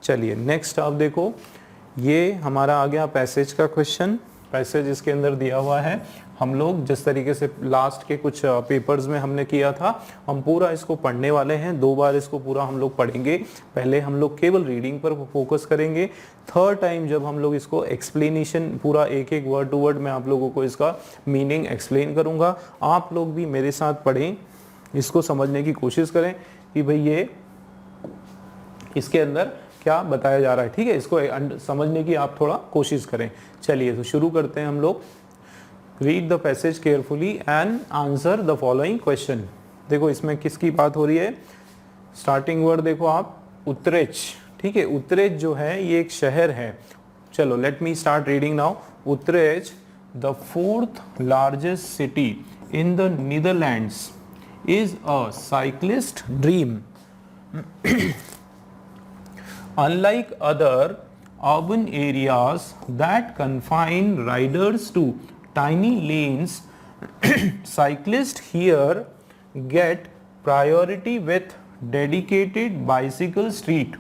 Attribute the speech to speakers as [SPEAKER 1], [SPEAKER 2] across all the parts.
[SPEAKER 1] चलिए नेक्स्ट आप देखो, ये हमारा आ गया पैसेज का क्वेश्चन। पैसेज इसके अंदर दिया हुआ है। हम लोग जिस तरीके से लास्ट के कुछ पेपर्स में हमने किया था, हम पूरा इसको पढ़ने वाले हैं। 2 बार इसको पूरा हम लोग पढ़ेंगे। पहले हम लोग केवल रीडिंग पर फोकस करेंगे। थर्ड टाइम जब हम लोग इसको एक्सप्लेनेशन पूरा एक एक वर्ड टू वर्ड मैं आप लोगों को इसका मीनिंग एक्सप्लेन करूंगा। आप लोग भी मेरे साथ पढ़ें, इसको समझने की कोशिश करें कि भाई ये इसके अंदर क्या बताया जा रहा है। ठीक है, इसको समझने की आप थोड़ा कोशिश करें। चलिए तो शुरू करते हैं हम लोग। Read the passage carefully and answer the following question. देखो इसमें किसकी बात हो रही है। स्टार्टिंग वर्ड देखो आप, उत्तरेज। ठीक है, उत्तरेज जो है ये एक शहर है। चलो let me start reading now. Utrecht, the 4th largest city in the Netherlands, is a cyclist dream. Unlike other urban areas that confine riders to tiny lanes, cyclists here get priority with dedicated bicycle street,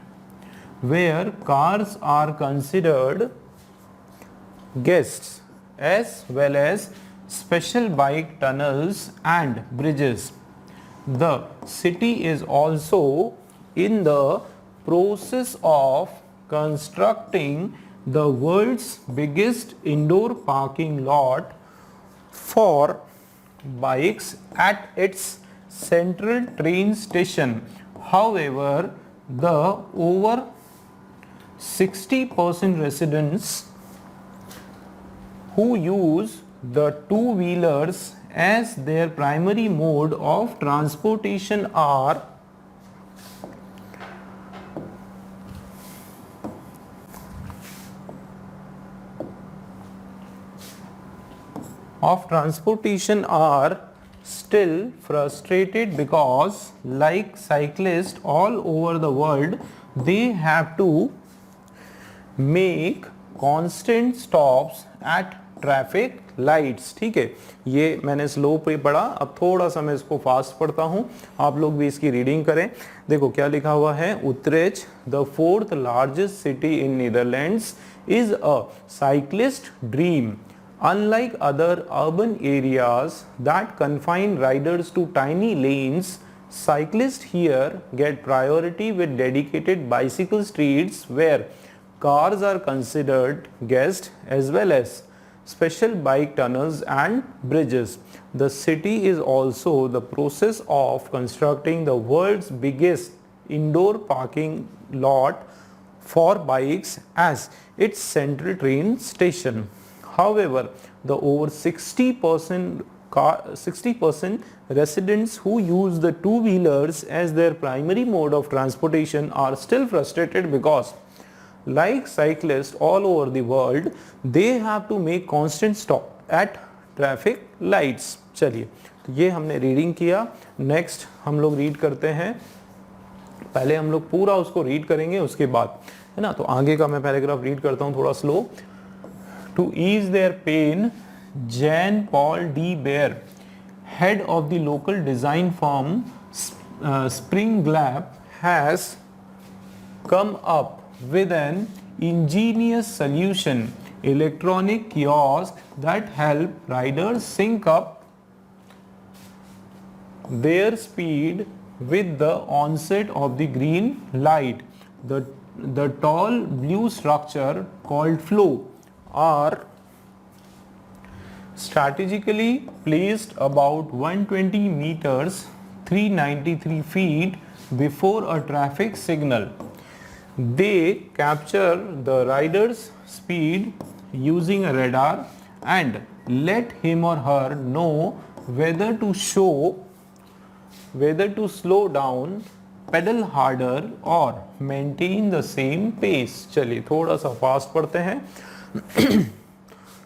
[SPEAKER 1] where cars are considered guests, as well as special bike tunnels and bridges. The city is also in the process of constructing the world's biggest indoor parking lot for bikes at its central train station. However, the over 60% residents who use the two-wheelers as their primary mode of transportation are still frustrated because, like cyclists all over the world, they have to make constant stops at traffic lights. ठीक है, ये मैंने slow पे पढ़ा, अब थोड़ा सा मैं इसको फास्ट पढ़ता हूँ, आप लोग भी इसकी रीडिंग करें। देखो क्या लिखा हुआ है। Utrecht, the 4th largest city in Netherlands, is a cyclist dream. Unlike other urban areas that confine riders to tiny lanes, cyclists here get priority with dedicated bicycle streets where cars are considered guests, as well as special bike tunnels and bridges. The city is also the process of constructing the world's biggest indoor parking lot for bikes as its central train station. However, the over 60% residents who use the two-wheelers as their primary mode of transportation are still frustrated because, like cyclists all over the world, they have to make constant stop at traffic lights. चलिए तो ये हमने reading किया। Next हम लोग read करते हैं। पहले हम लोग पूरा उसको रीड करेंगे, उसके बाद है ना। तो आगे का मैं पैराग्राफ रीड करता हूँ थोड़ा slow. To ease their pain, Jean Paul D. Bear, head of the local design firm Spring Glab, has come up with an ingenious solution: electronic kiosks that help riders sync up their speed with the onset of the green light. The tall blue structure called flow are strategically placed about 120 meters 393 feet before a traffic signal. They capture the rider's speed using a radar and let him or her know whether to slow down, pedal harder or maintain the same pace. चलिए थोड़ा सा fast पढ़ते हैं।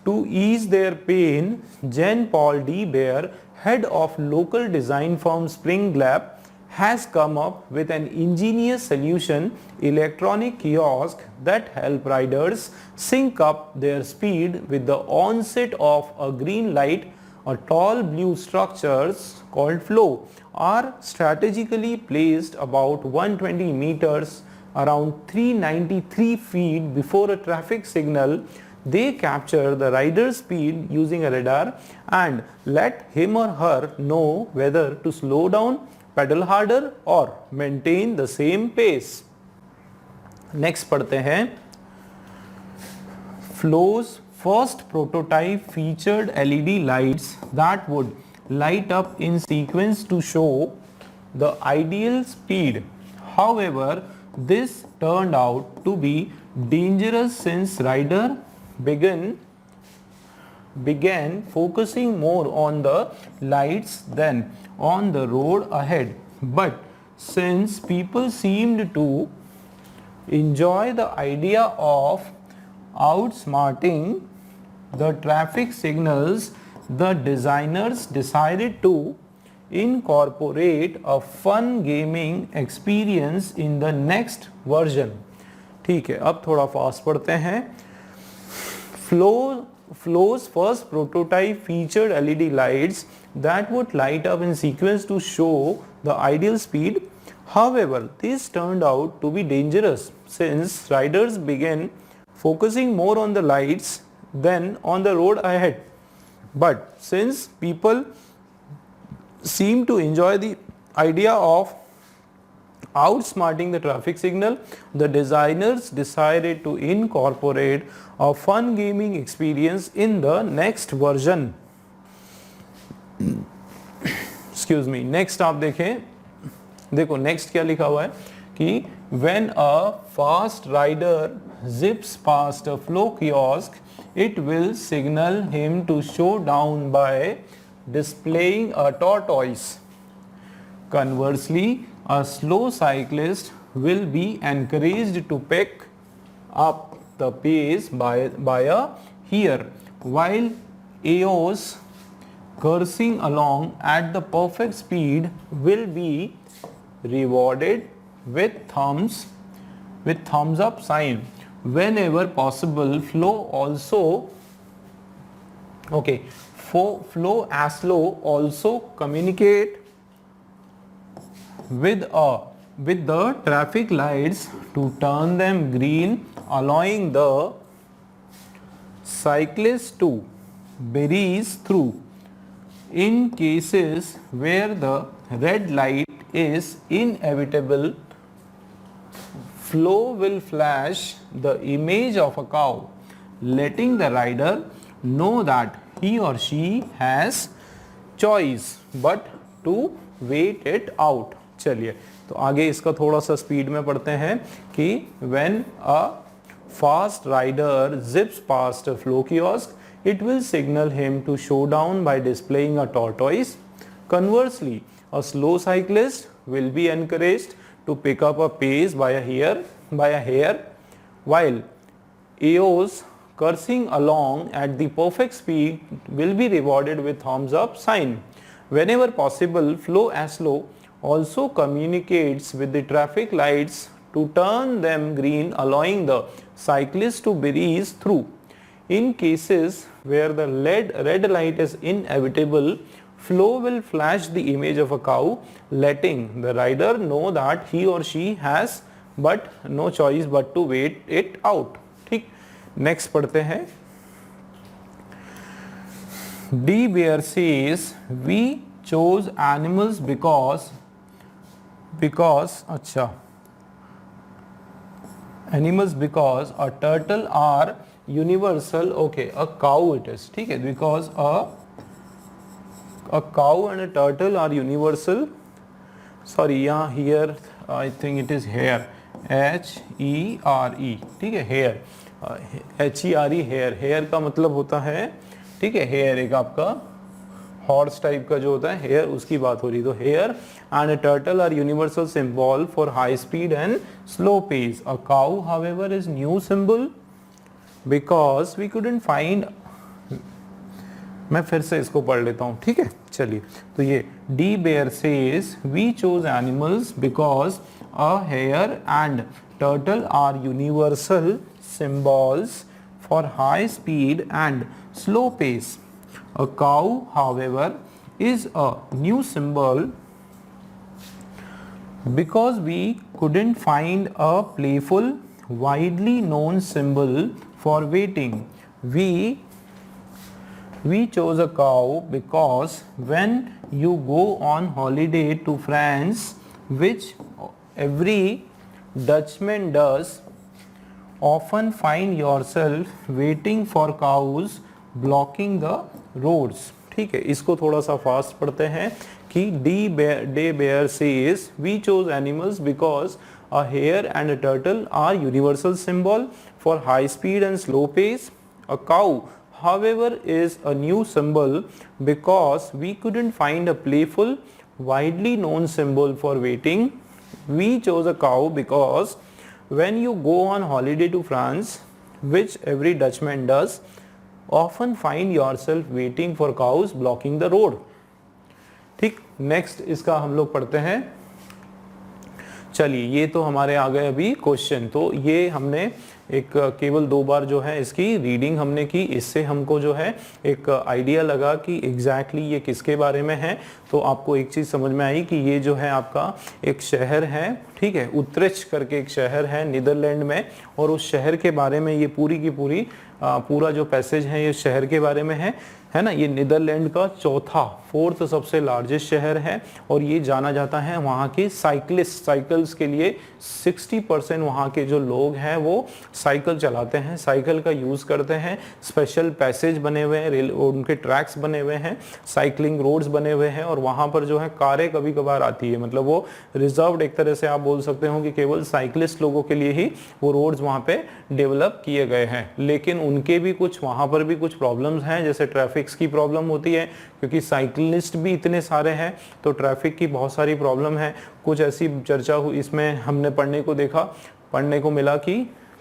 [SPEAKER 1] To ease their pain, Jean Paul D. Bear, head of local design firm Spring Glab, has come up with an ingenious solution: electronic kiosk that help riders sync up their speed with the onset of a green light. A tall blue structures called flow are strategically placed about 120 meters around 393 feet before a traffic signal, they capture the rider's speed using a radar and let him or her know whether to slow down, pedal harder or maintain the same pace. Next पढ़ते हैं. Flo's first prototype featured LED lights that would light up in sequence to show the ideal speed. However, this turned out to be dangerous since rider began focusing more on the lights than on the road ahead. But since people seemed to enjoy the idea of outsmarting the traffic signals, the designers decided to incorporate a fun gaming experience in the next version. ठीक है, अब थोड़ा fast पढ़ते हैं. Flo's first prototype featured LED lights that would light up in sequence to show the ideal speed. However, this turned out to be dangerous since riders began focusing more on the lights than on the road ahead. But since people seem to enjoy the idea of outsmarting the traffic signal, the designers decided to incorporate a fun gaming experience in the next version. Excuse me. Next आप देखें, देखो next क्या लिखा हुआ है कि when a fast rider zips past a Flo kiosk, it will signal him to slow down by displaying a tortoise. Conversely, a slow cyclist will be encouraged to pick up the pace by a hare, while Eos cursing along at the perfect speed will be rewarded with thumbs up sign. Whenever possible, Flo Aslo also communicate with the traffic lights to turn them green, allowing the cyclist to breeze through. In cases where the red light is inevitable, Flo will flash the image of a cow, letting the rider know that he or she has choice but to wait it out. चलिए तो आगे इसका थोड़ा सा speed में पढ़ते हैं कि when a fast rider zips past a Flo kiosk, it will signal him to slow down by displaying a tortoise. Conversely, a slow cyclist will be encouraged to pick up a pace by a hare, while Eos cursing along at the perfect speed will be rewarded with thumbs up sign. Whenever possible, Flo Aslo also communicates with the traffic lights to turn them green, allowing the cyclist to breeze through. In cases where the red light is inevitable, Flo will flash the image of a cow, letting the rider know that he or she has but no choice but to wait it out. ठीक, next पढ़ते हैं. D Bear says we chose animals because a turtle are universal. Okay, a cow it is. ठीक है, because a cow and a turtle are universal. Sorry, यहाँ here I think it is hare, H-E-R-E. ठीक है, hare, H-E-R-E, hare. Hare का मतलब होता है, ठीक है, hare एक आपका हॉर्स टाइप का जो होता है हेयर, उसकी बात हो रही. तो hare and a turtle are universal symbol for high speed and slow pace. A cow however is new symbol because we couldn't find. मैं फिर से इसको पढ़ लेता हूँ, ठीक है. चलिए, तो ये De Baere says we chose animals because a hare and turtle are universal symbols for high speed and slow pace. A cow, however, is a new symbol Because we couldn't find a playful, widely known symbol for waiting, we chose a cow because when you go on holiday to France, which every Dutchman does, often find yourself waiting for cows blocking the roads. ठीक है, इसको थोड़ा सा fast पढ़ते हैं कि De Baere says we chose animals because a hare and a turtle are universal symbol for high speed and slow pace. A cow, however, is a new symbol because we couldn't find a playful, widely known symbol for waiting. We chose a cow because when you go on holiday to France, which every Dutchman does, often find yourself waiting for cows blocking the road. ठीक, next इसका हम लोग पढ़ते हैं। चलिए, ये तो हमारे आ गए अभी क्वेश्चन। तो ये हमने एक केवल 2 बार जो है इसकी रीडिंग हमने की, इससे हमको जो है एक आइडिया लगा कि एग्जैक्टली ये किसके बारे में है। तो आपको एक चीज़ समझ में आई कि ये जो है आपका एक शहर है, ठीक है, उत्रेच करके एक शहर है नीदरलैंड में, और उस शहर के बारे में ये पूरी की पूरी पूरा जो पैसेज है ये शहर के बारे में है ना। ये नीदरलैंड का 4th सबसे लार्जेस्ट शहर है, और ये जाना जाता है वहाँ के साइकिल्स के लिए। 60% वहाँ के जो लोग हैं वो साइकिल चलाते हैं, साइकिल का यूज़ करते हैं। स्पेशल पैसेज बने हुए हैं, उनके ट्रैक्स बने हुए हैं, साइकिलिंग रोड्स बने हुए हैं, और वहाँ पर जो है कारें कभी कभार आती है। मतलब वो रिजर्व्ड एक तरह से आप बोल सकते हो कि केवल साइकिलिस्ट लोगों के लिए ही वो रोड्स वहाँ पे डेवलप किए गए हैं। लेकिन उनके भी कुछ वहाँ पर भी कुछ प्रॉब्लम्स हैं, जैसे ट्रैफिक की प्रॉब्लम होती है, क्योंकि साइकिलिस्ट भी इतने सारे हैं तो ट्रैफिक की बहुत सारी प्रॉब्लम है। कुछ ऐसी चर्चा हुई, इसमें हमने पढ़ने को मिला कि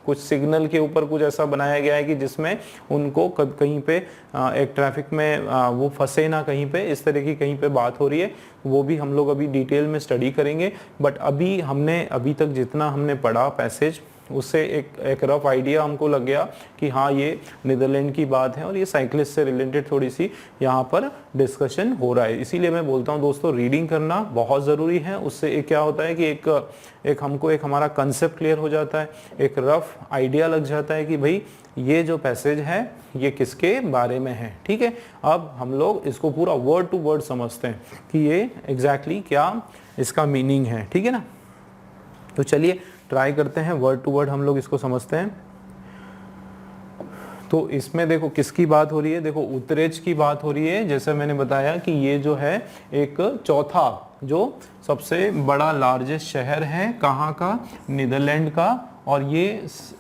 [SPEAKER 1] कुछ सिग्नल के ऊपर कुछ ऐसा बनाया गया है कि जिसमें उनको कहीं पे एक ट्रैफिक में वो फंसे ना कहीं पे, इस तरह की कहीं पे बात हो रही है। वो भी हम लोग अभी डिटेल में स्टडी करेंगे। बट अभी तक जितना हमने पढ़ा पैसेज, उससे एक रफ आइडिया हमको लग गया कि हाँ ये नीदरलैंड की बात है और ये साइकिलिस्ट से रिलेटेड थोड़ी सी यहाँ पर डिस्कशन हो रहा है। इसीलिए मैं बोलता हूँ दोस्तों, रीडिंग करना बहुत ज़रूरी है। उससे एक क्या होता है कि एक हमारा कंसेप्ट क्लियर हो जाता है, एक रफ आइडिया लग जाता है कि भाई ये जो पैसेज है ये किसके बारे में है। ठीक है, अब हम लोग इसको पूरा वर्ड टू वर्ड समझते हैं कि ये एग्जैक्टली क्या इसका मीनिंग है। ठीक है ना, तो चलिए ट्राई करते हैं, वर्ड टू वर्ड हम लोग इसको समझते हैं। तो इसमें देखो किसकी बात हो रही है, देखो उत्रेच की बात हो रही है। जैसे मैंने बताया कि ये जो है एक चौथा जो सबसे बड़ा लार्जेस्ट शहर है, कहाँ का, नीदरलैंड का, और ये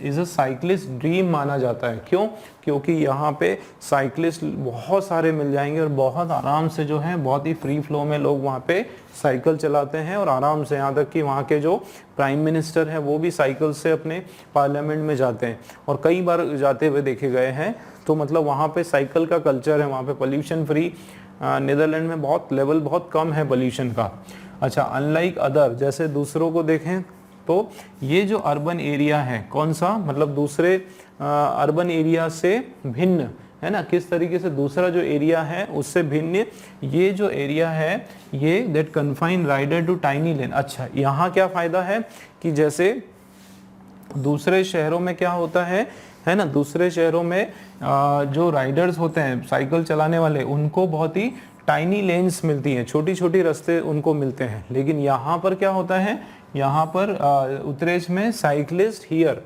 [SPEAKER 1] इज अ साइकिलिस्ट ड्रीम माना जाता है। क्यों? क्योंकि यहाँ पे साइकिलिस्ट बहुत सारे मिल जाएंगे और बहुत आराम से जो है बहुत ही फ्री फ्लो में लोग वहाँ पे साइकिल चलाते हैं और आराम से, यहाँ तक कि वहाँ के जो प्राइम मिनिस्टर हैं वो भी साइकिल से अपने पार्लियामेंट में जाते हैं और कई बार जाते हुए देखे गए हैं। तो मतलब वहाँ पे साइकिल का कल्चर है, वहाँ पे पोल्यूशन फ्री, नीदरलैंड में बहुत लेवल बहुत कम है पोल्यूशन का। अच्छा, अनलाइक अदर, जैसे दूसरों को देखें तो ये जो अर्बन एरिया है, कौन सा, मतलब दूसरे अर्बन एरिया से भिन्न है ना, किस तरीके से दूसरा जो एरिया है उससे भिन्न ये जो एरिया है ये that confine rider to tiny lane. अच्छा, यहाँ क्या फ़ायदा है कि जैसे दूसरे शहरों में क्या होता है ना, दूसरे शहरों में जो राइडर्स होते हैं साइकिल चलाने वाले, उनको बहुत ही टाइनी लेन्स मिलती हैं, छोटी छोटी रास्ते उनको मिलते हैं। लेकिन यहाँ पर क्या होता है, यहाँ पर उत्तरेज में साइकिलिस्ट हियर,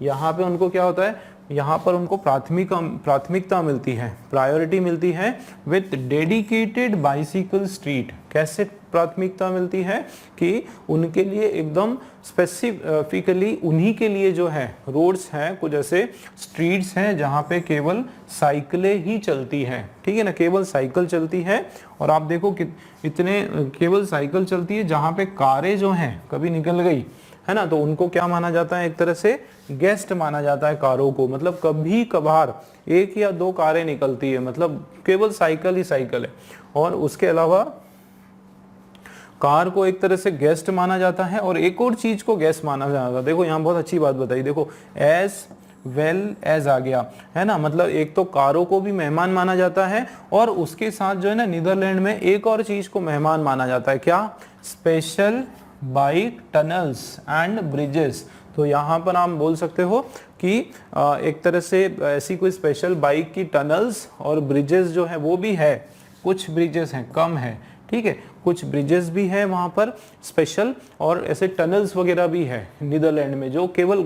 [SPEAKER 1] यहाँ पे उनको क्या होता है, यहाँ पर उनको प्राथमिकता मिलती है, प्रायोरिटी मिलती है विथ डेडिकेटेड बाइसिकल स्ट्रीट। कैसे प्राथमिकता मिलती है कि उनके लिए एकदम स्पेसिफिकली उन्हीं के लिए जो है रोड्स हैं, कुछ ऐसे स्ट्रीट्स हैं जहाँ पे केवल साइकिलें ही चलती हैं। ठीक है ना, केवल साइकिल चलती है। और आप देखो कि इतने केवल साइकिल चलती है, जहाँ पे कारें जो हैं कभी निकल गई है ना, तो उनको क्या माना जाता है, एक तरह से गेस्ट माना जाता है कारों को। मतलब कभी कभार 1 या 2 कारें निकलती है, मतलब केवल साइकिल ही साइकिल है। और उसके अलावा कार को एक तरह से गेस्ट माना जाता है और एक और चीज को गेस्ट माना जाता है। देखो यहाँ बहुत अच्छी बात बताई, देखो एज वेल एज आ गया है ना, मतलब एक तो कारों को भी मेहमान माना जाता है और उसके साथ जो है ना नीदरलैंड में एक और चीज को मेहमान माना जाता है। क्या? Special bike tunnels and bridges. तो यहाँ पर आप बोल सकते हो कि एक तरह से ऐसी कोई स्पेशल बाइक की टनल्स और ब्रिजेस जो है वो भी है, कुछ ब्रिजेस हैं, कम है, ठीक है, कुछ ब्रिजेस भी है वहाँ पर स्पेशल, और ऐसे टनल्स वगैरह भी है नीदरलैंड में, जो केवल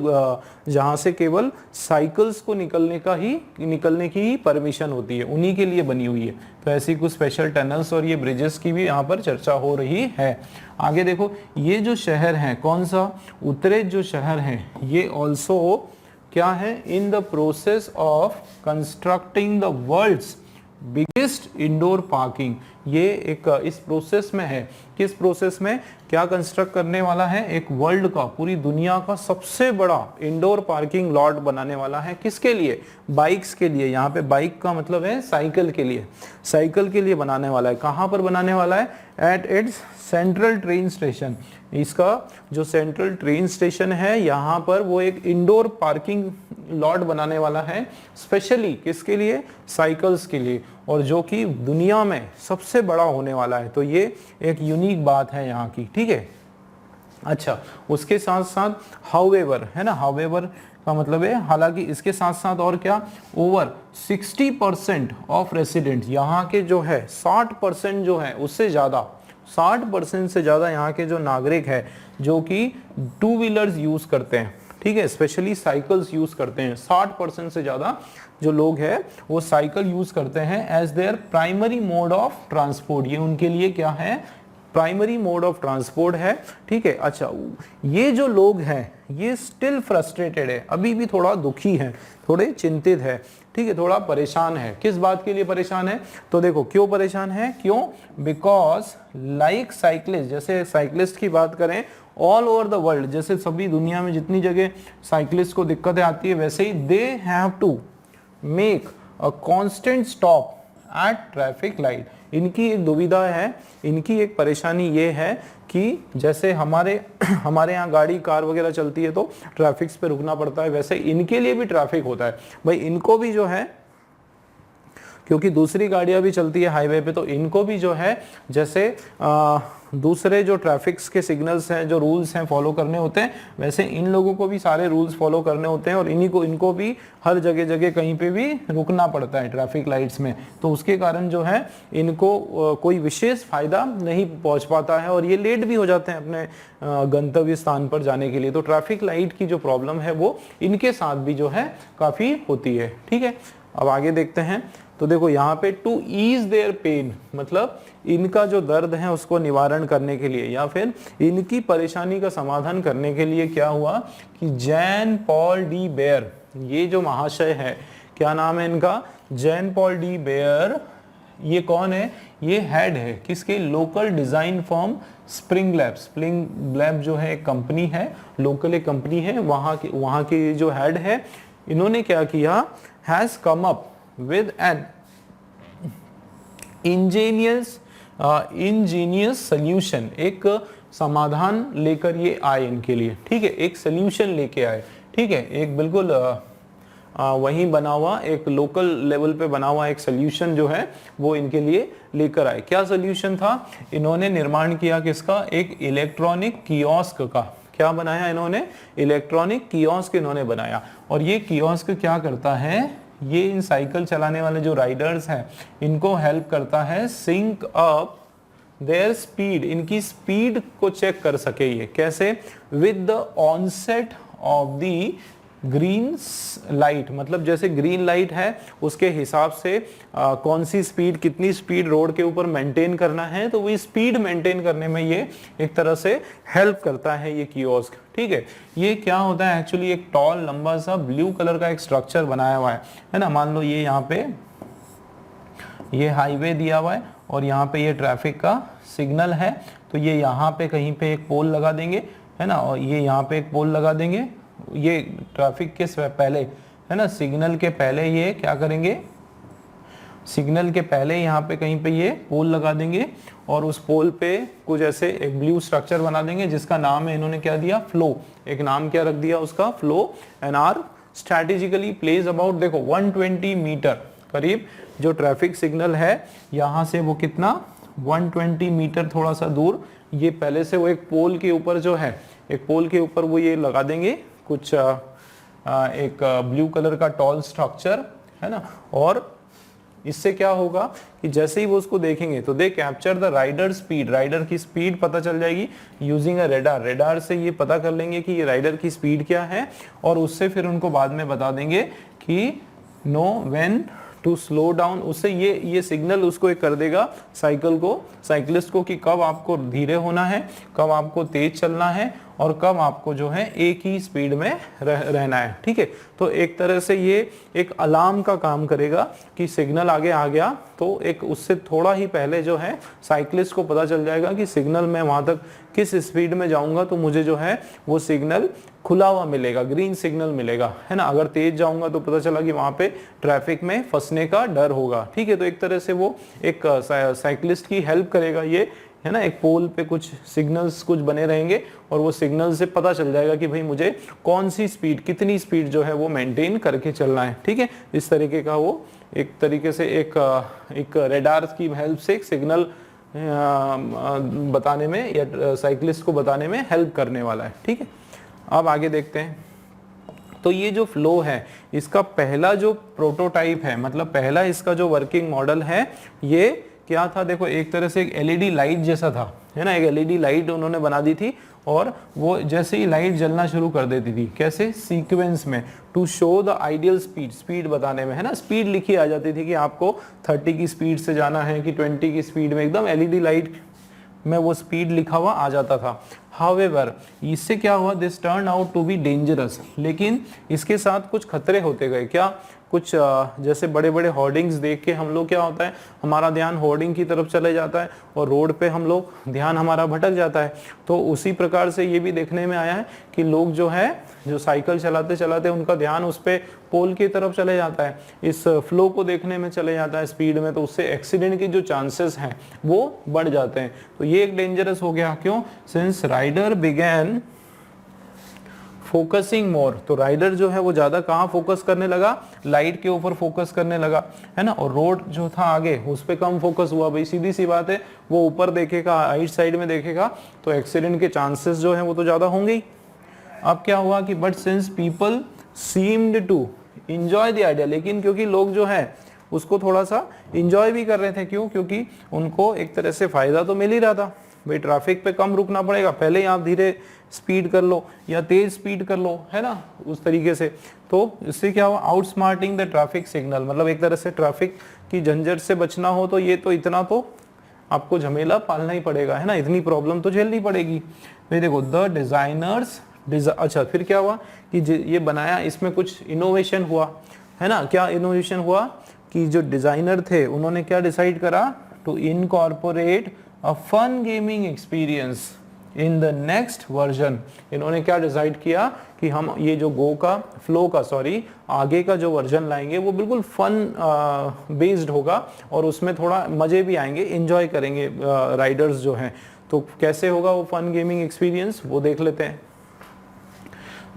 [SPEAKER 1] जहाँ से केवल साइकिल्स को निकलने की ही परमिशन होती है, उन्हीं के लिए बनी हुई है। तो ऐसी कुछ स्पेशल टनल्स और ये ब्रिजेस की भी यहाँ पर चर्चा हो रही है। आगे देखो, ये जो शहर है, कौन सा, उतरेज जो शहर है, ये ऑल्सो क्या है, in the process of constructing the world's biggest indoor parking. ये एक इस प्रोसेस में है, किस प्रोसेस में, क्या कंस्ट्रक्ट करने वाला है, एक वर्ल्ड का, पूरी दुनिया का सबसे बड़ा इंडोर पार्किंग लॉट बनाने वाला है। किसके लिए, बाइक्स के लिए। यहाँ पे बाइक का मतलब है साइकिल के लिए, साइकिल के लिए बनाने वाला है। कहाँ पर बनाने वाला है, at its central train station. इसका जो सेंट्रल ट्रेन स्टेशन है यहाँ पर वो एक इंडोर पार्किंग लॉट बनाने वाला है, स्पेशली किसके लिए, साइकिल्स के लिए, और जो कि दुनिया में सबसे बड़ा होने वाला है। तो ये एक यूनिक बात है यहाँ की, ठीक है। अच्छा, उसके साथ साथ हाउएवर है ना, हाउएवर का मतलब है हालांकि, इसके साथ साथ और क्या, ओवर 60% ऑफ रेसिडेंट, यहाँ के जो है 60% जो है उससे ज़्यादा, 60% से ज़्यादा यहाँ के जो नागरिक है जो कि टू व्हीलर्स यूज़ करते हैं, ठीक है, स्पेशली साइकिल्स यूज़ करते हैं। 60% से ज़्यादा जो लोग हैं वो साइकिल यूज़ करते हैं as their primary mode of transport. ये उनके लिए क्या है, प्राइमरी मोड ऑफ ट्रांसपोर्ट है, ठीक है। अच्छा, ये जो लोग हैं ये स्टिल फ्रस्ट्रेटेड है, अभी भी थोड़ा दुखी है, थोड़े चिंतित है, ठीक है, थोड़ा परेशान है। किस बात के लिए परेशान है, तो देखो क्यों परेशान है, क्यों, बिकॉज लाइक साइक्लिस्ट, जैसे साइक्लिस्ट की बात करें ऑल ओवर द वर्ल्ड, जैसे सभी दुनिया में जितनी जगह साइक्लिस्ट को दिक्कतें आती है, वैसे ही they have to make a constant stop at traffic light. इनकी एक दुविधा है, इनकी एक परेशानी ये है कि जैसे हमारे यहाँ गाड़ी कार वगैरह चलती है तो ट्रैफिक्स पे रुकना पड़ता है, वैसे इनके लिए भी ट्रैफिक होता है भाई। इनको भी जो है, क्योंकि दूसरी गाड़ियां भी चलती है हाईवे पे, तो इनको भी जो है जैसे दूसरे जो ट्रैफिक्स के सिग्नल्स हैं, जो रूल्स हैं फॉलो करने होते हैं, वैसे इन लोगों को भी सारे रूल्स फॉलो करने होते हैं, और इनको भी हर जगह कहीं पे भी रुकना पड़ता है ट्रैफिक लाइट्स में। तो उसके कारण जो है इनको कोई विशेष फायदा नहीं पहुंच पाता है, और ये लेट भी हो जाते हैं अपने गंतव्य स्थान पर जाने के लिए। तो ट्रैफिक लाइट की जो प्रॉब्लम है वो इनके साथ भी जो है काफ़ी होती है, ठीक है। अब आगे देखते हैं, तो देखो यहाँ पे टू ईज देयर पेन, मतलब इनका जो दर्द है उसको निवारण करने के लिए या फिर इनकी परेशानी का समाधान करने के लिए क्या हुआ कि जैन पॉल डी बेयर, ये जो महाशय है, क्या नाम है इनका, जैन पॉल डी बेयर, ये कौन है, ये हेड है किसके, local design firm spring lab. Spring lab जो है एक कंपनी है, लोकल एक कंपनी है, वहाँ की जो हेड है, इन्होंने क्या किया, has come up with an ingenious solution, एक समाधान लेकर ये आए इनके लिए, ठीक है, एक सोल्यूशन लेके आए, ठीक है, एक बिल्कुल वहीं बना हुआ, एक लोकल लेवल पे बना हुआ एक सोल्यूशन जो है वो इनके लिए लेकर आए। क्या सोल्यूशन था, इन्होंने निर्माण किया किसका, एक इलेक्ट्रॉनिक कियोस्क का। क्या बनाया इन्होंने, इलेक्ट्रॉनिक कियोस्क इन्होंने बनाया। और ये कियोस्क क्या करता है, ये इन साइकिल चलाने वाले जो राइडर्स हैं इनको हेल्प करता है सिंक अप देयर स्पीड, इनकी स्पीड को चेक कर सके। ये कैसे, with the onset of the green light, मतलब जैसे ग्रीन लाइट है उसके हिसाब से कौन सी स्पीड, कितनी स्पीड रोड के ऊपर मेंटेन करना है, तो वो स्पीड मेंटेन करने में ये एक तरह से हेल्प करता है ये कियोस्क, ठीक है। ये क्या होता है एक्चुअली, एक टॉल लंबा सा ब्लू कलर का एक स्ट्रक्चर बनाया हुआ है ना। मान लो ये यहाँ पे ये हाईवे दिया हुआ है और यहाँ पे ये ट्रैफिक का सिग्नल है, तो ये यहाँ पे कहीं पे एक पोल लगा देंगे, है ना, और ये यहाँ पे एक पोल लगा देंगे, ये ट्रैफिक के पहले, है ना, सिग्नल के पहले ये क्या करेंगे, सिग्नल के पहले यहाँ पे कहीं पे ये पोल लगा देंगे, और उस पोल पे कुछ ऐसे एक ब्लू स्ट्रक्चर बना देंगे जिसका नाम है, इन्होंने क्या दिया, फ्लो, एक नाम क्या रख दिया उसका, flow, and are strategically place about, देखो 120 मीटर करीब जो ट्रैफिक सिग्नल है यहाँ से वो कितना 120 मीटर थोड़ा सा दूर ये पहले से वो एक पोल के ऊपर जो है, एक पोल के ऊपर वो ये लगा देंगे कुछ एक ब्लू कलर का टॉल स्ट्रक्चर, है ना। और इससे क्या होगा कि जैसे ही वो उसको देखेंगे तो they capture the rider speed, rider की स्पीड पता चल जाएगी यूजिंग अ रेडार, रेडार से ये पता कर लेंगे कि ये राइडर की स्पीड क्या है, और उससे फिर उनको बाद में बता देंगे कि know when to slow down. उससे ये सिग्नल उसको एक कर देगा साइकिल को, साइकिलिस्ट को, कि कब आपको धीरे होना है, कब आपको तेज चलना है, और कब आपको जो है एक ही स्पीड में रहना है, ठीक है। तो एक तरह से ये एक अलार्म का काम करेगा कि सिग्नल आगे आ गया तो एक उससे थोड़ा ही पहले जो है साइकिलिस्ट को पता चल जाएगा कि सिग्नल मैं वहां तक किस स्पीड में जाऊंगा तो मुझे जो है वो सिग्नल खुला हुआ मिलेगा, ग्रीन सिग्नल मिलेगा, है ना। अगर तेज जाऊंगा तो पता चला कि वहां पे ट्रैफिक में फंसने का डर होगा, ठीक है। तो एक तरह से वो एक साइकिलिस्ट की हेल्प करेगा ये, है ना। एक पोल पे कुछ सिग्नल्स कुछ बने रहेंगे और वो सिग्नल से पता चल जाएगा कि भाई मुझे कौन सी स्पीड, कितनी स्पीड जो है वो मेंटेन करके चलना है, ठीक है। इस तरीके का वो एक तरीके से एक रेडार की हेल्प से एक सिग्नल बताने में या साइकिलिस्ट को बताने में हेल्प करने वाला है, ठीक है। अब आगे देखते हैं। तो ये जो फ्लो है इसका पहला जो प्रोटोटाइप है, मतलब पहला इसका जो वर्किंग मॉडल है, ये क्या था, देखो एक तरह से एक एलईडी लाइट जैसा था, है ना। एक एलईडी लाइट उन्होंने बना दी थी और वो जैसे ही लाइट जलना शुरू कर देती थी, कैसे, सीक्वेंस में, to show the ideal speed, speed बताने में, है ना। स्पीड लिखी आ जाती थी कि आपको 30 की स्पीड से जाना है कि 20 की स्पीड में, एकदम एलईडी लाइट में वो स्पीड लिखा हुआ आ जाता था। हाउएवर इससे क्या हुआ, this turn out to be dangerous, लेकिन इसके साथ कुछ खतरे होते गए। क्या, कुछ जैसे बड़े बड़े होर्डिंग्स देख के हम लोग, क्या होता है, हमारा ध्यान होर्डिंग की तरफ चले जाता है और रोड पे हम लोग ध्यान हमारा भटक जाता है। तो उसी प्रकार से ये भी देखने में आया है कि लोग जो है, जो साइकिल चलाते चलाते उनका ध्यान उस पे पोल की तरफ चले जाता है, इस फ्लो को देखने में चले जाता है स्पीड में, तो उससे एक्सीडेंट की जो चांसेस हैं वो बढ़ जाते हैं। तो ये एक डेंजरस हो गया। क्यों, since rider began focusing more, तो राइडर जो है वो ज्यादा कहाँ फोकस करने लगा, लाइट के ऊपर फोकस करने लगा, है ना। और रोड जो था आगे उस पे कम फोकस हुआ। भाई सीधी सी बात है, वो ऊपर देखेगा, राइट साइड में देखेगा तो एक्सीडेंट के चांसेस जो है वो तो ज्यादा होंगे ही। अब क्या हुआ कि but since people seemed to enjoy the idea, लेकिन क्योंकि लोग जो है उसको थोड़ा सा इंजॉय भी कर रहे थे। क्यों, क्योंकि उनको एक तरह से फायदा तो मिल ही रहा था, भाई ट्रैफिक पे कम रुकना पड़ेगा, पहले ही आप धीरे स्पीड कर लो या तेज स्पीड कर लो, है ना, उस तरीके से। तो इससे क्या हुआ, out smarting the traffic signal, मतलब एक तरह से ट्रैफिक की झंझट से बचना हो तो ये तो इतना तो आपको झमेला पालना ही पड़ेगा, है ना, इतनी प्रॉब्लम तो झेलनी पड़ेगी। भाई देखो, द डिजाइनर्स अच्छा फिर क्या हुआ कि ये बनाया, इसमें कुछ इनोवेशन हुआ, है ना। क्या इनोवेशन हुआ कि जो डिजाइनर थे उन्होंने क्या डिसाइड करा, to incorporate a fun gaming experience in the next version. इन्होंने क्या डिसाइड किया कि हम ये जो आगे का जो वर्जन लाएंगे वो बिल्कुल फन बेस्ड होगा और उसमें थोड़ा मजे भी आएंगे, एंजॉय करेंगे राइडर्स जो हैं। तो कैसे होगा वो फन गेमिंग एक्सपीरियंस, वो देख लेते हैं।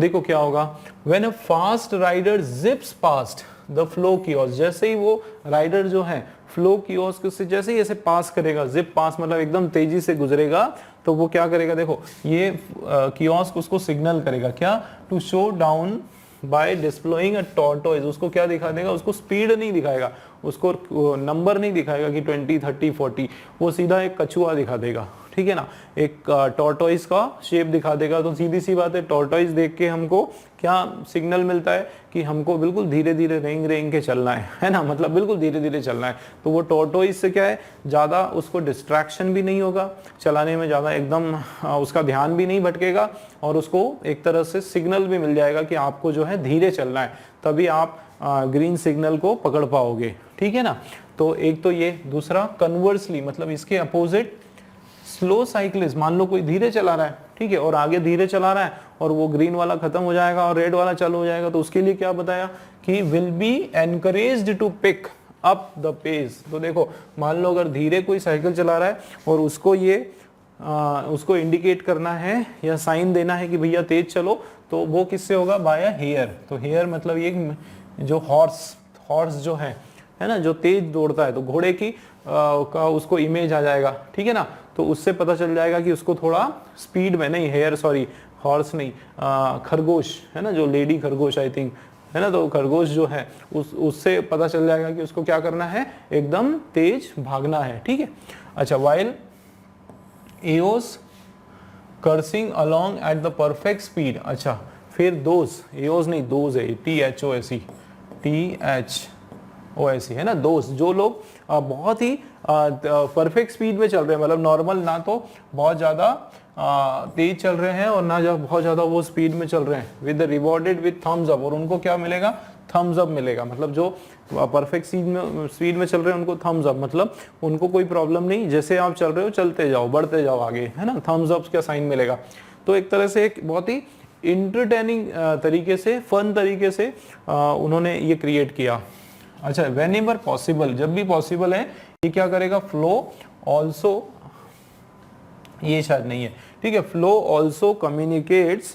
[SPEAKER 1] देखो क्या होगा, when a fast rider zips past the flow kiosk, जैसे ही वो राइडर जो है फ्लो कियोस्क से जैसे ही ऐसे पास करेगा, जिप पास मतलब एकदम तेजी से गुजरेगा, तो वो क्या करेगा, देखो ये कियोस्क उसको सिग्नल करेगा, क्या, to show down by displaying a tortoise. उसको क्या दिखा देगा, उसको स्पीड नहीं दिखाएगा, उसको नंबर नहीं दिखाएगा कि 20, 30, 40, वो सीधा एक कछुआ दिखा देगा, ठीक है ना, एक टॉर्टोइज का शेप दिखा देगा। तो सीधी सी बात है, टॉर्टोइज देख के हमको क्या सिग्नल मिलता है कि हमको बिल्कुल धीरे धीरे रेंग रेंग के चलना है ना, मतलब बिल्कुल धीरे धीरे चलना है। तो वो टॉर्टोइज से क्या है, ज़्यादा उसको डिस्ट्रैक्शन भी नहीं होगा चलाने में, ज़्यादा एकदम उसका ध्यान भी नहीं भटकेगा और उसको एक तरह से सिग्नल भी मिल जाएगा कि आपको जो है धीरे चलना है, तभी आप ग्रीन सिग्नल को पकड़ पाओगे, ठीक है ना। तो एक तो ये, दूसरा कन्वर्सली मतलब इसके अपोजिट स्लो साइकिलिस्ट, मान लो कोई धीरे चला रहा है, ठीक है, और आगे धीरे चला रहा है और वो ग्रीन वाला खत्म हो जाएगा और रेड वाला चालू हो जाएगा, तो उसके लिए क्या बताया कि will be encouraged to pick up the pace. तो देखो, मान लो अगर धीरे कोई साइकिल चला रहा है और उसको ये उसको इंडिकेट करना है या साइन देना है कि भैया तेज चलो, तो वो किससे होगा, बाय हेयर। तो हेयर मतलब ये जो हॉर्स जो है ना, जो तेज दौड़ता है, तो घोड़े की का उसको इमेज आ जाएगा, ठीक है ना। तो उससे पता चल जाएगा कि उसको थोड़ा स्पीड में नहीं, हेयर सॉरी हॉर्स नहीं, खरगोश है ना, जो लेडी खरगोश आई थिंक है ना, तो खरगोश जो है उससे पता चल जाएगा कि उसको क्या करना है, एकदम तेज भागना है, ठीक है। अच्छा, वाइल एओस cruising along at the perfect speed. अच्छा, फिर दोस, एओस नहीं दोस है, THOSE है ना, दोस्त जो लोग बहुत ही परफेक्ट स्पीड में चल रहे हैं, मतलब नॉर्मल ना तो बहुत ज़्यादा तेज चल रहे हैं और ना बहुत ज़्यादा वो स्पीड में चल रहे हैं, with rewarded with thumbs up, और उनको क्या मिलेगा, थम्स अप मिलेगा। मतलब जो परफेक्ट स्पीड में चल रहे हैं उनको थम्स अप, मतलब उनको कोई प्रॉब्लम नहीं, जैसे आप चल रहे हो चलते जाओ, बढ़ते जाओ आगे, है ना, थम्स अप का साइन मिलेगा। तो एक तरह से एक बहुत ही इंटरटेनिंग तरीके से, फन तरीके से उन्होंने ये क्रिएट किया। अच्छा, वेन एवर पॉसिबल, जब भी पॉसिबल है, ये क्या करेगा, फ्लो ऑल्सो, ये शायद नहीं है, ठीक है, फ्लो ऑल्सो कम्युनिकेट्स,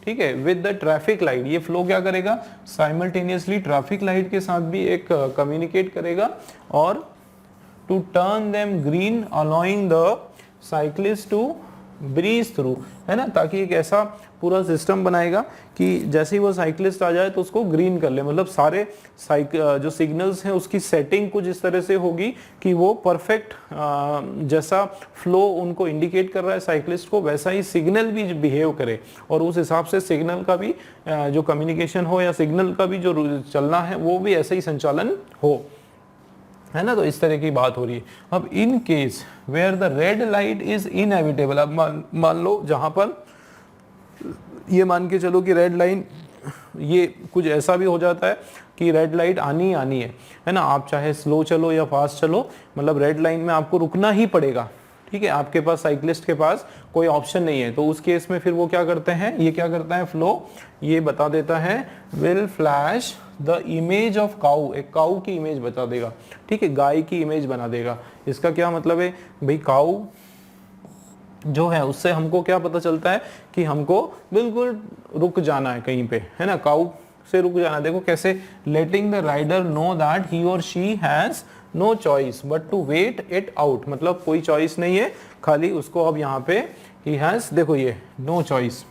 [SPEAKER 1] ठीक है, विद द ट्रैफिक लाइट। ये फ्लो क्या करेगा, साइमल्टेनियसली ट्रैफिक लाइट के साथ भी एक कम्युनिकेट करेगा, और to turn them green allowing the cyclist to breeze through, है ना, ताकि एक ऐसा पूरा सिस्टम बनाएगा कि जैसे ही वो साइक्लिस्ट आ जाए तो उसको ग्रीन कर ले। मतलब सारे जो सिग्नल्स हैं उसकी सेटिंग कुछ इस तरह से होगी कि वो परफेक्ट जैसा फ्लो उनको इंडिकेट कर रहा है साइक्लिस्ट को, वैसा ही सिग्नल भी बिहेव करे, और उस हिसाब से सिग्नल का भी जो कम्युनिकेशन हो या सिग्नल का भी जो चलना है वो भी ऐसे ही संचालन हो, है ना। तो इस तरह की बात हो रही है। अब in case where the red light is inevitable, अब मान लो जहां पर ये मान के चलो कि रेड लाइन, ये कुछ ऐसा भी हो जाता है कि रेड लाइट आनी है ना, आप चाहे स्लो चलो या फास्ट चलो, मतलब रेड लाइन में आपको रुकना ही पड़ेगा, ठीक है, आपके पास साइक्लिस्ट के पास कोई ऑप्शन नहीं है। तो उस केस में फिर वो क्या करते हैं, ये क्या करता है फ्लो, ये बता देता है will flash the image of cow, एक काऊ की इमेज बता देगा, ठीक है, गाय की इमेज बना देगा। इसका क्या मतलब है भाई, काऊ जो है उससे हमको क्या पता चलता है कि हमको बिल्कुल रुक जाना है कहीं पे, है ना, काऊ से रुक जाना। देखो कैसे, letting the rider know that he or she has no choice but to wait it out, मतलब कोई चॉइस नहीं है, खाली उसको अब यहाँ पे ही हैज, देखो ये नो चॉइस,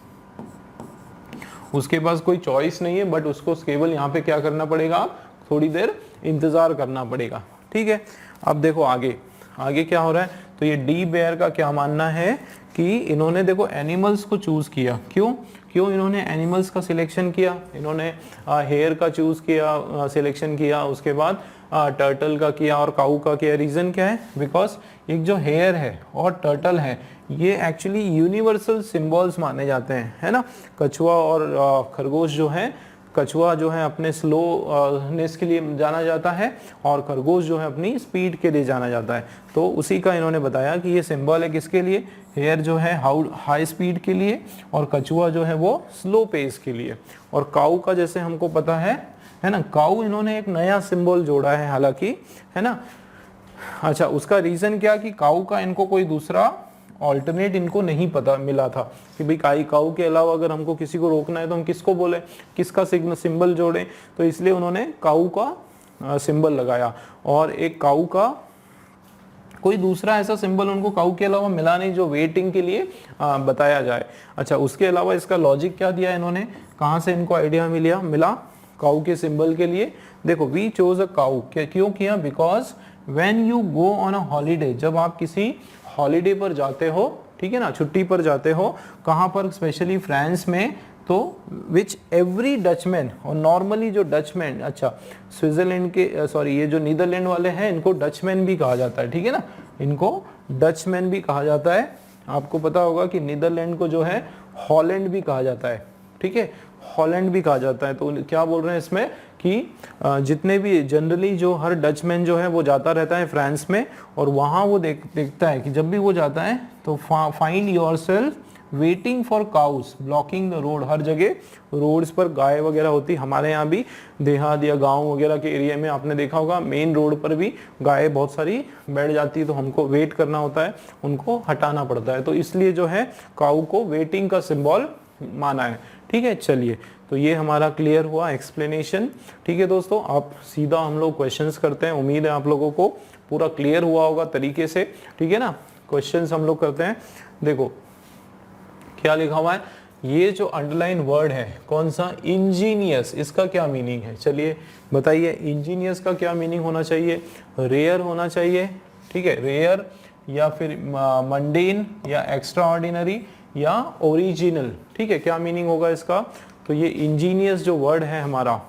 [SPEAKER 1] उसके पास कोई चॉइस नहीं है, बट उसको केवल यहाँ पे क्या करना पड़ेगा, थोड़ी देर इंतजार करना पड़ेगा, ठीक है। अब देखो आगे क्या हो रहा है। तो ये डी बेयर का क्या मानना है कि इन्होंने देखो एनिमल्स को चूज किया, क्यों इन्होंने एनिमल्स का सिलेक्शन किया, इन्होंने हेयर का चूज किया, सिलेक्शन किया, उसके बाद टर्टल का किया और काऊ का किया। रीजन क्या है, बिकॉज एक जो हेयर है और टर्टल है ये एक्चुअली यूनिवर्सल सिंबल्स माने जाते हैं, है ना। कछुआ और खरगोश जो है, कछुआ जो है अपने स्लोनेस के लिए जाना जाता है और खरगोश जो है अपनी स्पीड के लिए जाना जाता है। तो उसी का इन्होंने बताया कि ये सिंबल है किसके लिए, हेयर जो है हाई स्पीड के लिए और कछुआ जो है वो स्लो पेस के लिए। और काऊ का जैसे हमको पता है ना, काऊ इन्होंने एक नया सिंबल जोड़ा है हालांकि, है ना। अच्छा, उसका रीजन क्या कि काऊ का इनको कोई दूसरा ऑल्टरनेट इनको नहीं पता मिला था कि भाई काऊ के अलावा अगर हमको किसी को रोकना है तो हम किसको बोले, किसका सिंबल जोड़ें। तो इसलिए उन्होंने काऊ का सिंबल लगाया और एक काऊ का कोई दूसरा ऐसा सिंबल उनको काऊ के अलावा मिला नहीं जो वेटिंग के लिए बताया जाए। अच्छा, उसके अलावा इसका लॉजिक क्या दिया इन्होंने, कहाँ से इनको आइडिया मिला काऊ के सिंबल के लिए। देखो, वी चोज अ काऊ, क्यों किया, because when you go on a holiday, जब आप किसी हॉलीडे पर जाते हो, ठीक है ना, छुट्टी पर जाते हो, कहाँ पर, स्पेशली फ्रांस में, तो विच एवरी डचमैन, और नॉर्मली जो डचमैन, अच्छा स्विट्जरलैंड के सॉरी ये जो नीदरलैंड वाले हैं इनको डचमैन भी कहा जाता है, ठीक है ना, इनको डचमैन भी कहा जाता है। आपको पता होगा कि नीदरलैंड को जो है हॉलैंड भी कहा जाता है, ठीक है, हॉलैंड भी कहा जाता है। तो क्या बोल रहे हैं इसमें कि जितने भी जनरली जो हर डचमैन जो है वो जाता रहता है फ्रांस में, और वहाँ वो देखता है कि जब भी वो जाता है तो find yourself waiting for cows blocking the road, हर जगह रोड्स पर गाय वगैरह होती। हमारे यहाँ भी देहात या गांव वगैरह के एरिया में आपने देखा होगा मेन रोड पर भी गाय बहुत सारी बैठ जाती है, तो हमको वेट करना होता है, उनको हटाना पड़ता है। तो इसलिए जो है काऊ को वेटिंग का सिंबल माना है, ठीक है। चलिए, तो ये हमारा क्लियर हुआ एक्सप्लेनेशन, ठीक है दोस्तों। आप सीधा हम लोग क्वेश्चंस करते हैं, उम्मीद है आप लोगों को पूरा क्लियर हुआ होगा तरीके से, ठीक है ना। क्वेश्चंस हम लोग करते हैं। देखो क्या लिखा हुआ है, ये जो अंडरलाइन वर्ड है कौन सा, इंजीनियस, इसका क्या मीनिंग है, चलिए बताइए। इंजीनियस का क्या मीनिंग होना चाहिए, रेयर होना चाहिए, ठीक है, रेयर या फिर मंडेन या एक्स्ट्रा ऑर्डिनरी या ओरिजिनल, ठीक है, क्या मीनिंग होगा इसका। तो ये इंजीनियस जो वर्ड है हमारा,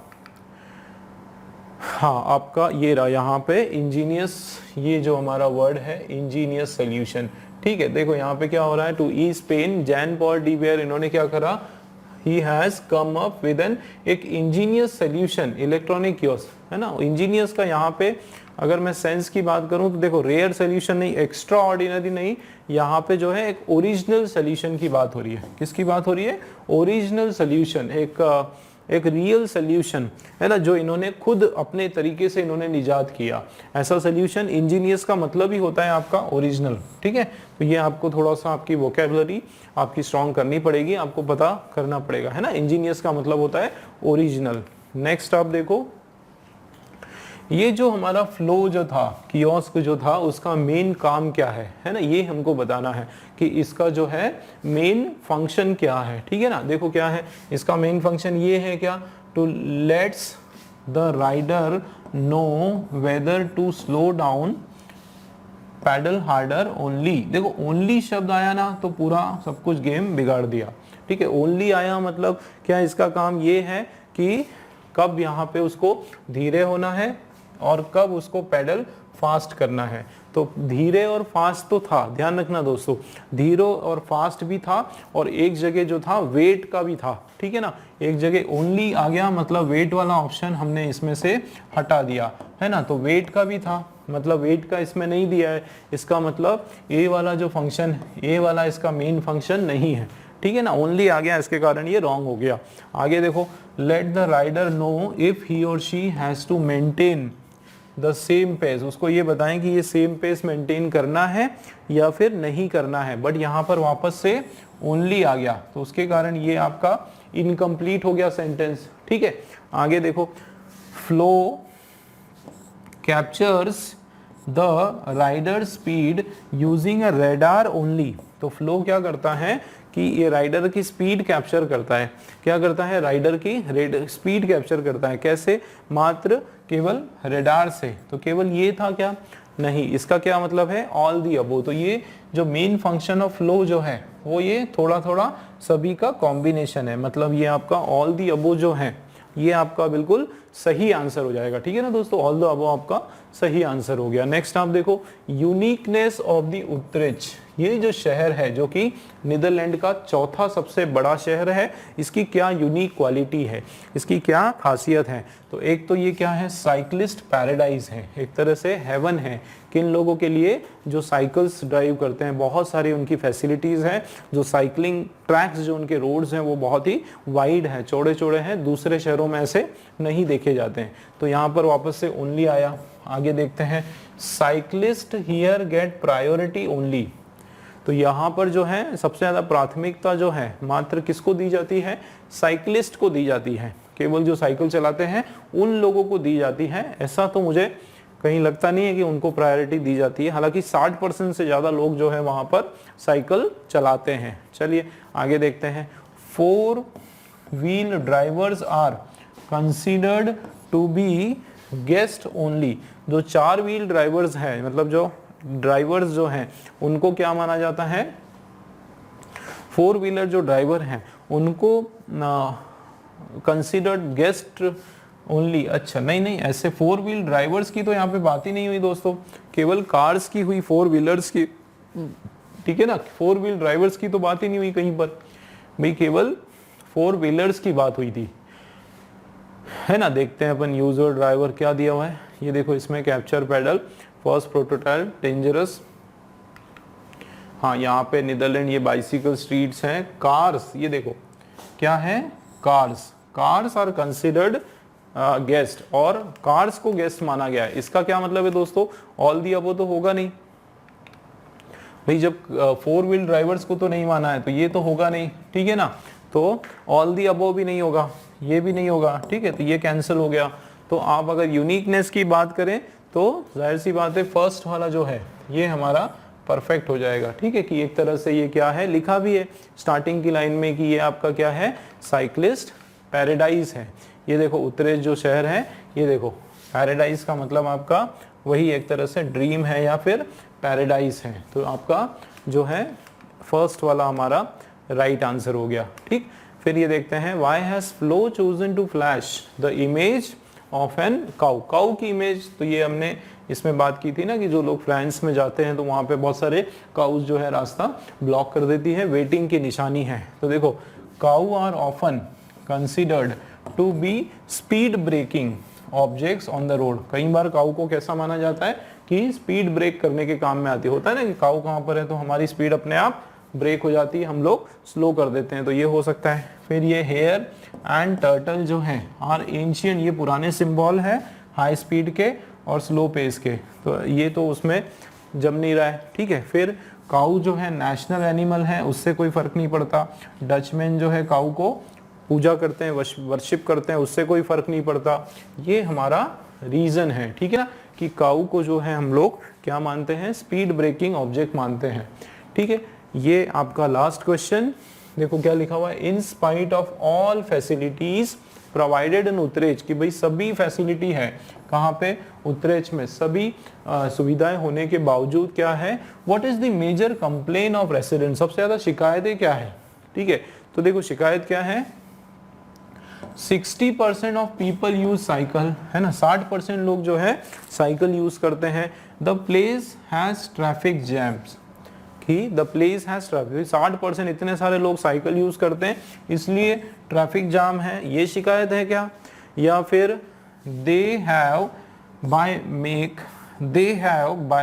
[SPEAKER 1] हाँ आपका ये रहा यहाँ पे इंजीनियस, ये जो हमारा वर्ड है इंजीनियस सोल्यूशन, ठीक है। देखो यहाँ पे क्या हो रहा है, to is Pen Jan Paul De Baere, इन्होंने क्या करा, he has come up with an एक इंजीनियस सोल्यूशन इलेक्ट्रॉनिक कियोस्क, है ना। इंजीनियस का यहाँ पे अगर मैं सेंस की बात करूं तो देखो रेयर सोल्यूशन नहीं, एक्स्ट्रा ऑर्डिनरी नहीं, यहाँ पे जो है एक ओरिजिनल सोल्यूशन की बात हो रही है। किसकी बात हो रही है, ओरिजिनल सोल्यूशन, एक रियल सोल्यूशन, है ना, जो इन्होंने खुद अपने तरीके से इन्होंने निजात किया, ऐसा सोल्यूशन। इंजीनियस का मतलब ही होता है आपका ओरिजिनल, ठीक है। तो ये आपको थोड़ा सा आपकी वोकैबुलरी आपकी स्ट्रॉन्ग करनी पड़ेगी, आपको पता करना पड़ेगा, है ना। इंजीनियस का मतलब होता है ओरिजिनल। नेक्स्ट आप देखो, ये जो हमारा फ्लो जो था, कियोस्क जो था, उसका मेन काम क्या है ना, ये हमको बताना है कि इसका जो है मेन फंक्शन क्या है, ठीक है ना। देखो क्या है इसका मेन फंक्शन, ये है क्या, to lets the rider know whether to slow down pedal harder only. देखो ओनली शब्द आया ना तो पूरा सब कुछ गेम बिगाड़ दिया, ठीक है। ओनली आया मतलब क्या, इसका काम ये है कि कब यहाँ पे उसको धीरे होना है और कब उसको पैडल फास्ट करना है। तो धीरे और फास्ट तो था, ध्यान रखना दोस्तों, धीरे और फास्ट भी था, और एक जगह जो था वेट का भी था, ठीक है ना। एक जगह ओनली आ गया मतलब वेट वाला ऑप्शन हमने इसमें से हटा दिया, है ना। तो वेट का भी था, मतलब वेट का इसमें नहीं दिया है, इसका मतलब ए वाला जो फंक्शन, ए वाला इसका मेन फंक्शन नहीं है, ठीक है ना। ओनली आ गया, इसके कारण ये रॉन्ग हो गया। आगे देखो, let the rider know if he or she has to maintain the same pace, उसको ये बताएं कि ये सेम पेस मेंटेन करना है या फिर नहीं करना है, बट यहाँ पर वापस से ओनली आ गया, तो उसके कारण ये आपका इनकम्प्लीट हो गया सेंटेंस, ठीक है। आगे देखो, flow captures the rider speed using a radar only. तो फ्लो क्या करता है कि ये राइडर की स्पीड कैप्चर करता है, क्या करता है, राइडर की स्पीड कैप्चर करता है, कैसे, मात्र केवल रेडार से। तो केवल ये था क्या, नहीं, इसका क्या मतलब है, ऑल दी अबो। तो ये जो मेन फंक्शन ऑफ फ्लो जो है वो ये थोड़ा थोड़ा सभी का कॉम्बिनेशन है, मतलब ये आपका ऑल दी अबो जो है ये आपका बिल्कुल सही आंसर हो जाएगा, ठीक है ना दोस्तों। ऑल द अबव आपका सही आंसर हो गया। नेक्स्ट आप देखो, यूनिकनेस ऑफ द उत्तरेज, ये जो शहर है जो कि नीदरलैंड का चौथा सबसे बड़ा शहर है, इसकी क्या यूनिक क्वालिटी है, इसकी क्या खासियत है। तो एक तो ये क्या है, साइकिलिस्ट पैराडाइज है, एक तरह से हेवन है किन लोगों के लिए जो साइकिल्स ड्राइव करते हैं, बहुत सारी उनकी फैसिलिटीज हैं, जो साइकिलिंग ट्रैक्स जो उनके रोड्स हैं वो बहुत ही वाइड है, चौड़े चौड़े हैं, दूसरे शहरों में ऐसे नहीं देखे जाते हैं। तो यहाँ पर वापस से ओनली आया। आगे देखते हैं, cyclist here get priority only. तो यहाँ पर जो है सबसे ज़्यादा प्राथमिकता जो है मात्र किसको दी जाती है, साइकिलिस्ट को दी जाती है, केवल जो साइकिल चलाते हैं उन लोगों को दी जाती है। ऐसा तो मुझे कहीं लगता नहीं है कि उनको प्रायोरिटी दी जाती है, हालांकि 60% से ज़्यादा लोग जो है वहाँ पर साइकिल चलाते हैं। चलिए आगे देखते हैं, 4 wheel drivers are considered to be guest only. जो 4 व्हील ड्राइवर्स हैं, मतलब जो ड्राइवर्स जो हैं उनको क्या माना जाता है, 4 व्हीलर जो ड्राइवर हैं उनको कंसिडर्ड गेस्ट ओनली। अच्छा नहीं, ऐसे 4 व्हील ड्राइवर्स की तो यहाँ पे बात ही नहीं हुई दोस्तों, केवल कार्स की हुई, 4 व्हीलर्स की, ठीक है ना। 4 व्हील ड्राइवर्स की तो बात ही नहीं हुई कहीं पर, भाई केवल 4 व्हीलर्स की बात हुई थी, है ना। देखते हैं अपन यूजर ड्राइवर क्या दिया हुआ है, ये देखो इसमें capture pedal, first prototype dangerous. हाँ यहाँ पे नीदरलैंड ये बाइसिकल स्ट्रीट्स हैं। कार्स, ये देखो क्या है, कार्स आर कंसिडर्ड गेस्ट, और कार्स को गेस्ट माना गया है। इसका क्या मतलब है दोस्तों, ऑल दी अबव तो होगा नहीं भाई, जब 4 व्हील ड्राइवर्स को तो नहीं माना है तो ये तो होगा नहीं, ठीक है ना। तो ऑल दी अबव भी नहीं होगा, ये भी नहीं होगा, ठीक है, तो ये कैंसिल हो गया। तो आप अगर यूनिकनेस की बात करें तो जाहिर सी बात है फर्स्ट वाला जो है ये हमारा परफेक्ट हो जाएगा। ठीक है, कि एक तरह से ये क्या है, लिखा भी है स्टार्टिंग की लाइन में कि ये आपका क्या है, साइक्लिस्ट पैराडाइज है। ये देखो उत्तरेज जो शहर है, ये देखो पैराडाइज का मतलब आपका वही एक तरह से ड्रीम है या फिर पैराडाइज है। तो आपका जो है फर्स्ट वाला हमारा राइट आंसर हो गया। ठीक, फिर ये देखते हैं why has flow chosen to flash the image of an cow. Cow की इमेज, तो ये हमने इसमें बात की थी ना कि जो लोग फ्रांस में जाते हैं तो वहाँ पे बहुत सारे काउज जो है रास्ता ब्लॉक कर देती है, वेटिंग की निशानी है। तो देखो cow are often considered to be speed breaking objects on the road. कई बार काउ को कैसा माना जाता है कि स्पीड ब्रेक करने के काम में आती होता है ना, कि काउ कहाँ पर है तो हमारी स्पीड अपने आप ब्रेक हो जाती है, हम लोग स्लो कर देते हैं, तो ये हो सकता है। फिर ये हेयर एंड टर्टल जो है आर एंशियंट, ये पुराने सिंबल है हाई स्पीड के और स्लो पेस के, तो ये तो उसमें जम नहीं रहा है। ठीक है, फिर काऊ जो है नेशनल एनिमल है, उससे कोई फर्क नहीं पड़ता। डचमैन जो है काऊ को पूजा करते हैं, वर्शिप करते हैं, उससे कोई फर्क नहीं पड़ता। ये हमारा रीजन है, ठीक है ना, कि काऊ को जो है हम लोग क्या मानते हैं, स्पीड ब्रेकिंग ऑब्जेक्ट मानते हैं। ठीक है, ये आपका लास्ट क्वेश्चन देखो क्या लिखा हुआ है, in spite of all facilities provided in Utrecht, कि भाई सभी फैसिलिटी है कहाँ पे, उत्तरेज में सभी सुविधाएं होने के बावजूद क्या है, what is the major complain of resident, सबसे ज्यादा शिकायतें क्या है। ठीक है, तो देखो शिकायत क्या है, 60% ऑफ पीपल यूज साइकिल, है ना, 60% लोग जो है साइकिल यूज करते हैं। The place has traffic jams, कि द प्लेस हैज ट्रैफिक, 60% इतने सारे लोग साइकिल यूज करते हैं इसलिए ट्रैफिक जाम है, ये शिकायत है क्या। या फिर they have by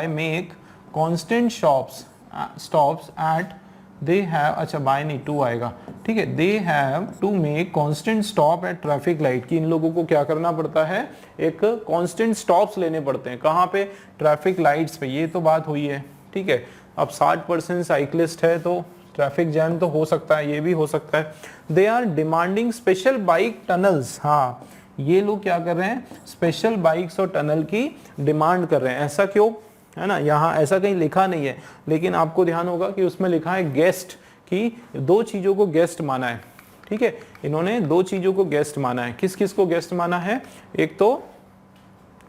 [SPEAKER 1] make constant stops at, they have, अच्छा बाय नहीं टू आएगा, ठीक है, they have to make constant stop at traffic light, कि इन लोगों को क्या करना पड़ता है, एक कांस्टेंट स्टॉप्स लेने पड़ते हैं, कहाँ पे, ट्रैफिक लाइट्स पे। ये तो बात हुई है। ठीक है, अब 60% साइक्लिस्ट है तो ट्रैफिक जैम तो हो सकता है, ये भी हो सकता है। They are demanding special bike tunnels, हाँ ये लोग क्या कर रहे हैं, स्पेशल बाइक्स और टनल की डिमांड कर रहे हैं। ऐसा क्यों, है ना, यहाँ ऐसा कहीं लिखा नहीं है, लेकिन आपको ध्यान होगा कि उसमें लिखा है गेस्ट, कि दो चीजों को गेस्ट माना है। ठीक है, इन्होंने दो चीजों को गेस्ट माना है। किस किस को गेस्ट माना है, एक तो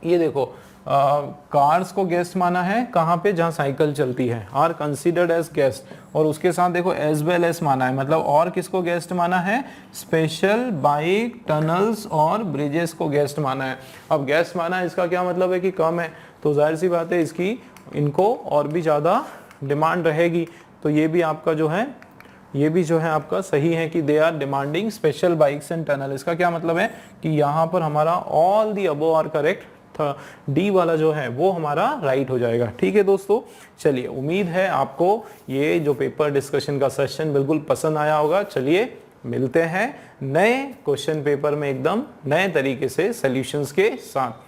[SPEAKER 1] ये देखो कार्स को गेस्ट माना है, कहाँ पे, जहाँ साइकिल चलती है, आर कंसिडर्ड एज गेस्ट, और उसके साथ देखो एज वेल एज माना है, मतलब और किसको गेस्ट माना है, स्पेशल बाइक टनल्स और ब्रिजेस को गेस्ट माना है। अब गेस्ट माना है, इसका क्या मतलब है कि कम है, तो जाहिर सी बात है इसकी इनको और भी ज़्यादा डिमांड रहेगी। तो ये भी आपका जो है, ये भी जो है आपका सही है कि they are demanding special bikes and tunnel. इसका क्या मतलब है कि यहाँ पर हमारा all the above are correct, D वाला जो है वो हमारा राइट हो जाएगा। ठीक है दोस्तों, चलिए उम्मीद है आपको ये जो पेपर डिस्कशन का सेशन बिल्कुल पसंद आया होगा। चलिए मिलते हैं नए क्वेश्चन पेपर में एकदम नए तरीके से सॉल्यूशंस के साथ।